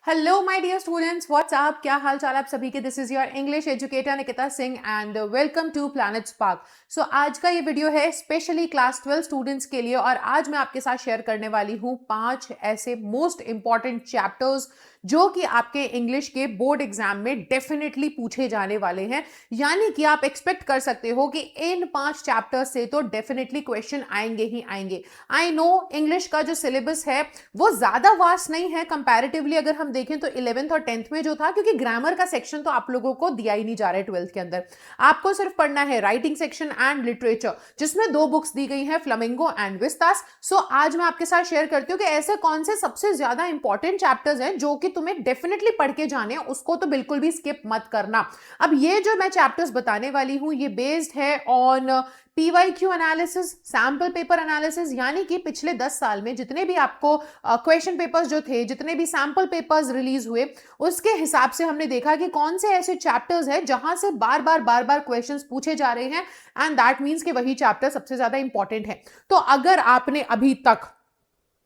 Hello my dear students, what's up, क्या हाल चाल आप सभी के। This is your English educator Nikita Singh and welcome to Planet Spark. So आज का ये वीडियो है स्पेशली क्लास 12 स्टूडेंट्स के लिए और आज मैं आपके साथ शेयर करने वाली हूँ 5 ऐसे मोस्ट इंपॉर्टेंट चैप्टर्स जो कि आपके इंग्लिश के बोर्ड एग्जाम में डेफिनेटली पूछे जाने वाले हैं। यानी कि आप एक्सपेक्ट कर सकते हो कि इन 5 चैप्टर्स से तो डेफिनेटली क्वेश्चन आएंगे ही आएंगे। आई नो इंग्लिश का जो सिलेबस है वो ज्यादा वास्ट नहीं है कंपैरेटिवली, अगर हम देखें तो 11th और 10th में जो था, क्योंकि ग्रामर का सेक्शन तो आप लोगों को दिया ही नहीं जा रहा है 12th के अंदर। आपको सिर्फ पढ़ना है राइटिंग सेक्शन एंड लिटरेचर, जिसमें 2 बुक्स दी गई हैं, फ्लेमिंगो एंड विस्तास। सो आज मैं आपके साथ शेयर करती हूँ कि ऐसे कौन से सबसे ज्यादा इंपॉर्टेंट चैप्टर्स हैं जो कि तुम्हें डेफिनेटली पढ़ के जाने हैं, उसको तो बिल्कुल भी स्किप मत करना। अब ये जो मैं चैप्टर्स बताने वाली हूँ ये बेस्ड है on PYQ analysis, sample paper analysis, यानी कि पिछले 10 साल में जितने भी आपको क्वेश्चन पेपर्स जो थे, जितने भी सैंपल पेपर्स रिलीज हुए, उसके हिसाब से हमने देखा कि कौन से ऐसे चैप्टर्स हैं जहां से बार बार क्वेश्चंस पूछे जा रहे हैं एंड दैट मींस कि वही चैप्टर सबसे ज्यादा इंपॉर्टेंट है। तो अगर आपने अभी तक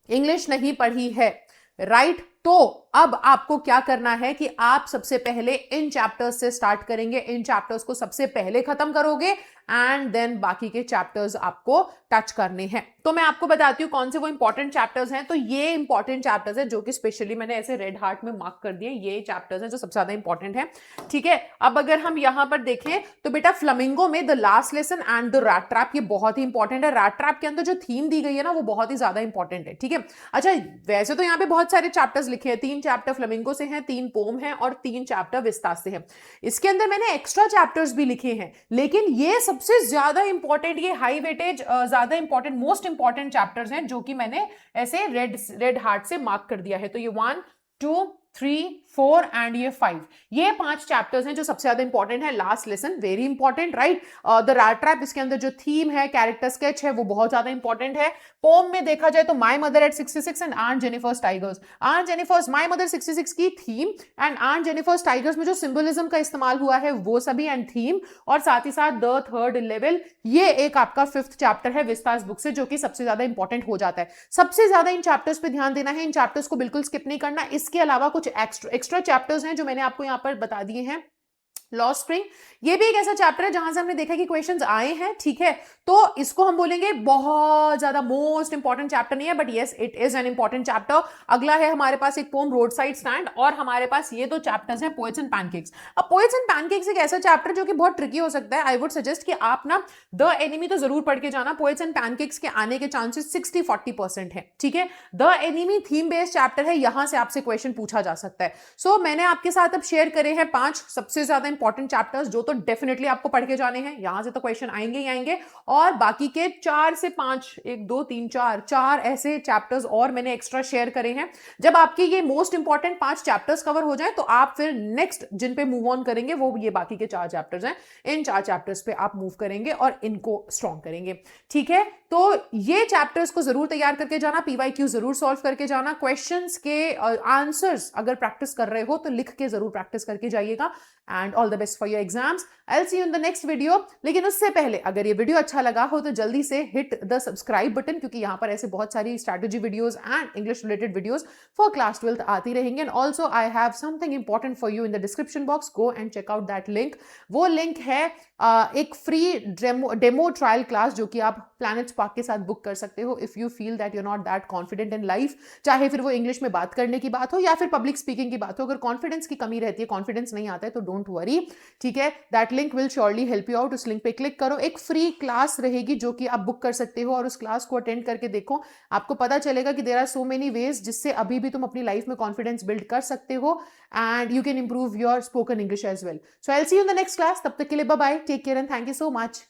इंग्लिश नहीं पढ़ी है, राइट, तो अब आपको क्या करना है कि आप सबसे पहले इन चैप्टर्स से स्टार्ट करेंगे, इन चैप्टर्स को सबसे पहले खत्म करोगे एंड देन बाकी के चैप्टर्स आपको टच करने हैं। तो मैं आपको बताती हूँ कौन से वो इंपॉर्टेंट चैप्टर्स हैं। तो ये इंपॉर्टेंट चैप्टर्स हैं जो कि स्पेशली मैंने ऐसे रेड हार्ट में मार्क कर दिए, ये चैप्टर्स हैं जो सबसे ज्यादा इंपॉर्टेंट है। ठीक है, अब अगर हम यहां पर देखें तो बेटा फ्लेमिंगो में the last lesson and the rat trap, ये बहुत ही इंपॉर्टेंट है। रैट ट्रैप के अंदर जो थीम दी गई है ना वो बहुत ही ज्यादा इंपॉर्टेंट है। ठीक है, अच्छा वैसे तो यहाँ पे बहुत सारे चैप्टर्स लिखे हैं, 3 चैप्टर फ्लेमिंगो से हैं, 3 पोम हैं और 3 चैप्टर विस्तास से हैं। इसके अंदर मैंने एक्स्ट्रा चैप्टर्स भी लिखे हैं, लेकिन ये सबसे ज्यादा इंपॉर्टेंट, ये हाई वेटेज ज्यादा इंपॉर्टेंट मोस्ट इंपॉर्टेंट चैप्टर्स हैं जो कि मैंने ऐसे रेड हार्ट से मार्क कर दिया है। तो ये 1 2 3 4 एंड ये 5, ये 5 चैप्टर्स हैं जो सबसे ज्यादा इंपॉर्टेंट है। Last lesson very important, right. The rat trap, इसके अंदर जो थीम है, कैरेक्टर स्केच है, वो बहुत ज्यादा इंपॉर्टेंट है। पोम में देखा जाए तो my mother at 66 and aunt Jennifer's tigers, aunt Jennifer's my mother 66 की theme and aunt Jennifer's tigers में जो सिंबलिज्म का इस्तेमाल हुआ है वो सभी एंड थीम, और साथ ही साथ द थर्ड लेवल, ये एक आपका 5th चैप्टर है विस्तास बुक से, जो कि सबसे ज्यादा इंपॉर्टेंट हो जाता है। सबसे ज्यादा इन चैप्टर्स पे ध्यान देना है, इन चैप्टर्स को बिल्कुल स्किप नहीं करना। इसके अलावा कुछ एक्स्ट्रा चैप्टर्स हैं जो मैंने आपको यहां पर बता दिए हैं। लॉ स्प्रिंग, ये भी एक ऐसा चैप्टर है जहां से हमने देखा कि क्वेश्चंस आए हैं। ठीक है, तो इसको हम बोलेंगे बहुत ज्यादा मोस्ट इंपॉर्टेंट चैप्टर नहीं है, but yes it is an important chapter. अगला है हमारे पास एक पोम रोड साइड स्टैंड, और हमारे पास ये 2 चैप्टर्स हैं पोएट्स एंड पैनकेक्स। अब पोएट्स एंड पैनकेक्स एक ऐसा चैप्टर जो कि बहुत ट्रिकी हो सकता है। आई वुड सजेस्ट कि आप ना द एनिमी तो जरूर पढ़ के जाना। पोएट्स एंड पैनकेक्स के आने के चांसेस 60-40% है। ठीक है, the enemy theme based chapter है, यहां से आपसे क्वेश्चन पूछा जा सकता है। सो मैंने आपके साथ अब शेयर करे हैं 5 सबसे ज्यादा इंपॉर्टेंट चैप्टर्स जो तो डेफिनेटली आपको पढ़ के जाने हैं, यहां से तो क्वेश्चन आएंगे ही आएंगे। और बाकी के 4 से 5, 1 2 3 4 ऐसे चैप्टर्स और मैंने एक्स्ट्रा शेयर करे हैं। जब आपके ये मोस्ट इंपॉर्टेंट 5 चैप्टर्स कवर हो जाए तो आप फिर नेक्स्ट जिन पे मूव ऑन करेंगे वो ये बाकी के 4 चैप्टर्स हैं। इन 4 चैप्टर्स पे आप मूव करेंगे और इनको स्ट्रॉन्ग करेंगे। ठीक है, तो ये चैप्टर्स को जरूर तैयार करके जाना, PYQ जरूर सॉल्व करके जाना, क्वेश्चंस के आंसर्स अगर प्रैक्टिस कर रहे हो तो लिख के जरूर प्रैक्टिस करके जाइएगा। And all the best for your exams. I will see you in the next video. लेकिन उससे पहले अगर ये वीडियो अच्छा लगा हो तो जल्दी से हिट द सब्सक्राइब बटन, क्योंकि यहां पर ऐसे बहुत सारी strategy videos and English related videos for class 12th आती रहेंगे। And also I have something important for you in the description box, go and check out that link. वो link है एक फ्री डेमो ट्रायल क्लास जो कि आप planet spark के साथ बुक कर सकते हो if you feel that you not that confident in life, चाहे फिर वो इंग्लिश में बात करने की बात हो या फिर पब्लिक स्पीकिंग की बात हो। अगर कॉन्फिडेंस की कमी रहती है, कॉन्फिडेंस नहीं आता है, तो डोंट वरी। ठीक है, that link will surely help you out. उस लिंक पे क्लिक करो, एक फ्री क्लास रहेगी जो कि आप बुक कर सकते हो और उस क्लास को अटेंड करके देखो। आपको पता चलेगा कि there are so many ways जिससे अभी भी तुम अपनी लाइफ में कॉन्फिडेंस बिल्ड कर सकते हो and you can improve your spoken English as well. So I will see you in the next class. तब तक के लिए bye bye, take care and thank you so much.